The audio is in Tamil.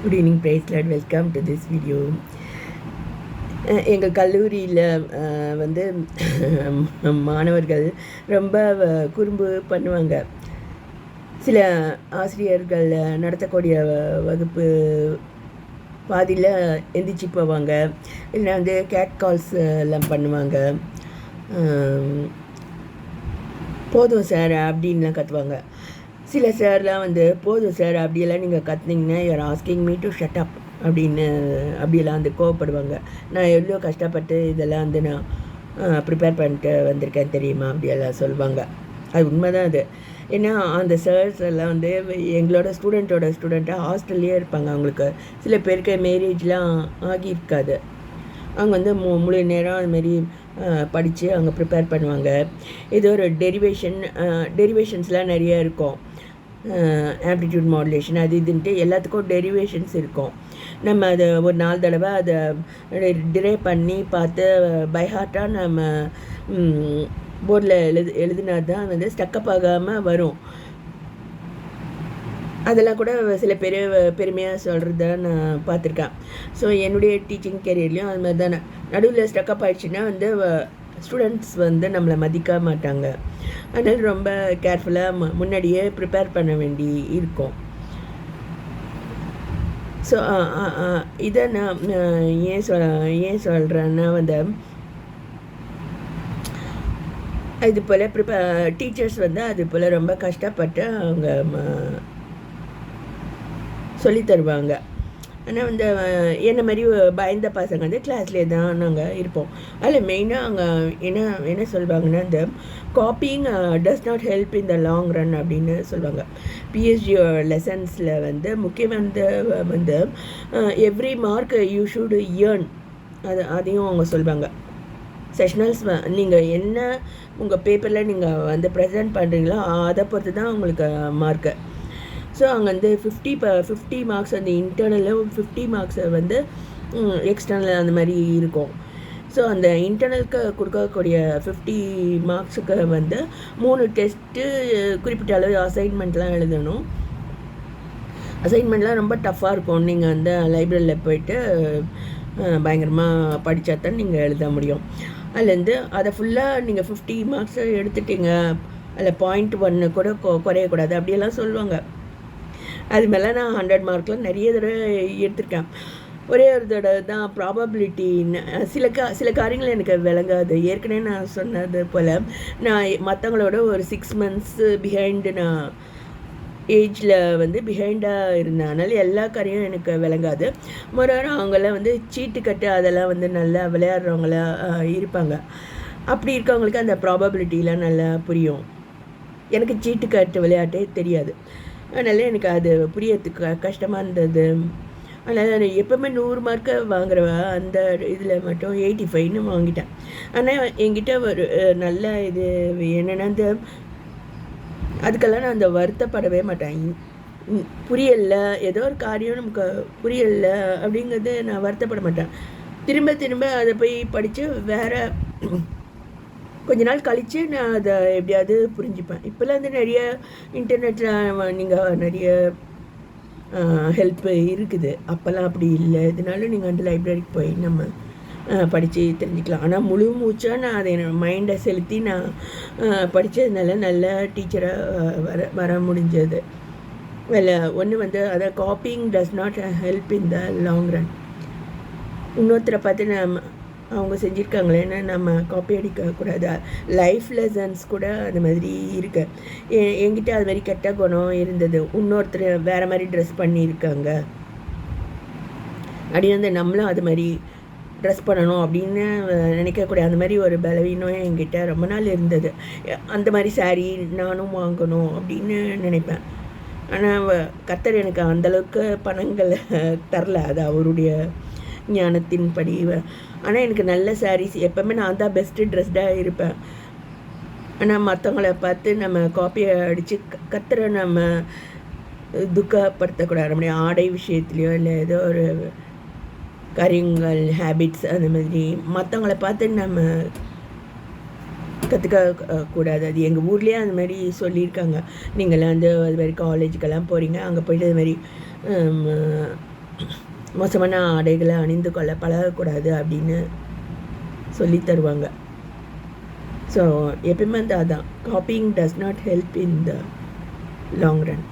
குட் ஈவினிங் பிரைஸ்லாட், வெல்கம் டு திஸ் வீடியோ. எங்கள் கல்லூரியில் வந்து மாணவர்கள் ரொம்ப குறும்பு பண்ணுவாங்க. சில ஆசிரியர்கள் நடத்தக்கூடிய வகுப்பு பாதியில் எந்திரிச்சு போவாங்க, இல்லைன்னா வந்து கேட் கால்ஸ் எல்லாம் பண்ணுவாங்க. போதும் சார் அப்படின்லாம் கத்துவாங்க. சில சார்லாம் வந்து போதும் சார் அப்படியெல்லாம் நீங்கள் கற்றுனீங்கன்னா you are asking me to shut up அப்படின்னு அப்படியெல்லாம் வந்து கோவப்படுவாங்க. நான் எவ்வளோ கஷ்டப்பட்டு இதெல்லாம் வந்து நான் ப்ரிப்பேர் பண்ணிட்டு வந்திருக்கேன் தெரியுமா அப்படியெல்லாம் சொல்லுவாங்க. அது உண்மைதான் அது. ஏன்னா அந்த சார்ஸ் எல்லாம் வந்து எங்களோட ஸ்டூடெண்ட்டாக ஹாஸ்டல்லையே இருப்பாங்க. அவங்களுக்கு சில பேருக்கு மேரேஜ்லாம் ஆகியிருக்காது. அவங்க வந்து முழு நேரம் அதுமாரி படித்து அவங்க ப்ரிப்பேர் பண்ணுவாங்க. இது ஒரு டெரிவேஷன்ஸ்லாம் நிறைய இருக்கும். ஆம்ப்ளிடியூட் மாடுலேஷன் அது இதுன்ட்டு எல்லாத்துக்கும் டெரிவேஷன்ஸ் இருக்கும். நம்ம அதை ஒரு 4 தடவை அதை டிரைவ் பண்ணி பார்த்து பைஹார்ட்டாக நம்ம போர்டில் எழுதினா தான் வந்து ஸ்டக்கப் ஆகாமல் வரும். அதெல்லாம் கூட சில பேர் பெருமையாக சொல்கிறத நான் பார்த்துருக்கேன். ஸோ என்னுடைய டீச்சிங் கெரியர்லேயும் அது மாதிரி தான். நடுவில் ஸ்டக்கப் ஆகிடுச்சுன்னா வந்து ஸ்டூடெண்ட்ஸ் வந்து நம்மளை மதிக்க மாட்டாங்க. அதனால் ரொம்ப கேர்ஃபுல்லாக முன்னாடியே ப்ரிப்பேர் பண்ண வேண்டி இருக்கும். ஸோ இதை நான் ஏன் சொல்கிறேன்னா வந்து இது போல் டீச்சர்ஸ் வந்து அது போல் ரொம்ப கஷ்டப்பட்டு அவங்க சொல்லி தருவாங்க. ஆனால் வந்து என்ன மாதிரி பயந்த பசங்க வந்து கிளாஸ்லேயே தான் நாங்கள் இருப்போம். அதில் மெயினாக அவங்க என்ன சொல்லுவாங்கன்னா, இந்த copying does not help in the long run அப்படின்னு சொல்லுவாங்க. பிஹெச்டி லெசன்ஸில் வந்து முக்கியமாக வந்து every mark you should earn அதையும் அவங்க சொல்லுவாங்க. செஷனல்ஸ் நீங்கள் என்ன உங்கள் பேப்பரில் நீங்கள் வந்து ப்ரெசென்ட் பண்ணுறீங்களோ அதை பொறுத்து தான் உங்களுக்கு மார்க்கு. ஸோ அங்கே வந்து 50 மார்க்ஸ் வந்து இன்டர்னலில் 50 மார்க்ஸை வந்து எக்ஸ்டர்னல் அந்த மாதிரி இருக்கும். ஸோ அந்த இன்டர்னலுக்கு கொடுக்கக்கூடிய 50 மார்க்ஸுக்கு வந்து 3 டெஸ்ட்டு, குறிப்பிட்ட அளவு அசைன்மெண்ட்லாம் எழுதணும். அசைன்மெண்ட்லாம் ரொம்ப டஃப்பாக இருக்கும். நீங்கள் வந்து லைப்ரரியில் போய்ட்டு பயங்கரமாக படித்தா தான் நீங்கள் எழுத முடியும். அதுலேருந்து அதை ஃபுல்லாக நீங்கள் 50 மார்க்ஸை எடுத்துட்டீங்க, அதில் 0.1 கூட குறையக்கூடாது அப்படியெல்லாம் சொல்லுவாங்க. அது மேலே நான் 100 மார்க்லாம் நிறைய தடவை எடுத்திருக்கேன். ஒரே ஒரு தடவை தான் ப்ராபபிலிட்டி. சில காரியங்கள் எனக்கு விளங்காது. ஏற்கனவே நான் சொன்னது போல் நான் மற்றவங்களோட ஒரு 6 months பிஹைண்டு, நான் ஏஜில் வந்து பிஹைண்டாக இருந்தேன். அதனால் எல்லா காரியம் எனக்கு விளங்காது. மறுபடியும் அவங்களாம் வந்து சீட்டு கட்டு அதெல்லாம் வந்து நல்லா விளையாடுறவங்களா இருப்பாங்க. அப்படி இருக்கவங்களுக்கு அந்த ப்ராபபிலிட்டிலாம் நல்லா புரியும். எனக்கு சீட்டு கட்டு விளையாட்டே தெரியாது. அதனால் எனக்கு அது புரியறதுக்கு கஷ்டமாக இருந்தது. அதனால் நான் எப்போவுமே 100 மார்க்கை வாங்குறவ அந்த இதில் மட்டும் 85ன்னு வாங்கிட்டேன். ஆனால் என்கிட்ட ஒரு நல்ல இது என்னென்னா, அந்த அதுக்கெல்லாம் நான் அந்த வருத்தப்படவே மாட்டேன். புரியலை, ஏதோ ஒரு காரியம் நமக்கு புரியலை அப்படிங்கிறது நான் வருத்தப்பட மாட்டேன். திரும்ப அதை போய் படித்து வேறு கொஞ்ச நாள் கழித்து நான் அதை எப்படியாவது புரிஞ்சுப்பேன். இப்போல்லாம் வந்து நிறைய இன்டர்நெட்டில் நீங்கள் நிறைய ஹெல்ப் இருக்குது. அப்போல்லாம் அப்படி இல்லை. இதனால நீங்கள் வந்து லைப்ரரிக்கு போய் நம்ம படித்து தெரிஞ்சுக்கலாம். ஆனால் முழு மூச்சாக நான் அதை என்னோடய மைண்டை செலுத்தி நான் படித்ததுனால நல்ல டீச்சராக வர முடிஞ்சது. ஒன்று வந்து அதை copying does not help in the long run. இன்னொருத்தரை பார்த்து அவங்க செஞ்சுருக்காங்களேன்னு நம்ம காப்பி அடிக்கக்கூடாது. லைஃப் லெசன்ஸ் கூட அந்த மாதிரி இருக்கு. என்கிட்ட அது மாதிரி கெட்ட குணம் இருந்தது. இன்னொருத்தர் வேறு மாதிரி ட்ரெஸ் பண்ணியிருக்காங்க அப்படின்னு வந்து நம்மளும் அது மாதிரி ட்ரெஸ் பண்ணணும் அப்படின்னு நினைக்கக்கூடிய அந்த மாதிரி ஒரு பலவீனம் என்கிட்ட ரொம்ப நாள் இருந்தது. அந்த மாதிரி சாரீ நானும் வாங்கணும் அப்படின்னு நினைப்பேன். ஆனால் கர்த்தர் எனக்கு அந்தளவுக்கு பணங்களை தரல. அது அவருடைய ஞானத்தின் படி. ஆனால் எனக்கு நல்ல சாரீஸ் எப்போவுமே நான் தான் பெஸ்ட்டு ட்ரெஸ்டாக இருப்பேன். ஆனால் மற்றவங்கள பார்த்து நம்ம காப்பியை அடித்து கத்துற நம்ம துக்கப்படுத்தக்கூடாது. நம்முடைய ஆடை விஷயத்துலையோ இல்லை ஏதோ ஒரு காரியங்கள், ஹேபிட்ஸ் அந்த மாதிரி மற்றவங்கள பார்த்து நம்ம கற்றுக்க கூடாது. அது எங்கள் ஊர்லேயே அந்த மாதிரி சொல்லியிருக்காங்க. நீங்களாம் வந்து அது மாதிரி காலேஜுக்கெல்லாம் போகிறீங்க, அங்கே போய்ட்டு அது மாதிரி மோசமான ஆடைகளை அணிந்து கொள்ள பழகக்கூடாது அப்படின்னு சொல்லி தருவாங்க. ஸோ எப்பயுமே அதான், copying does not help in the long run.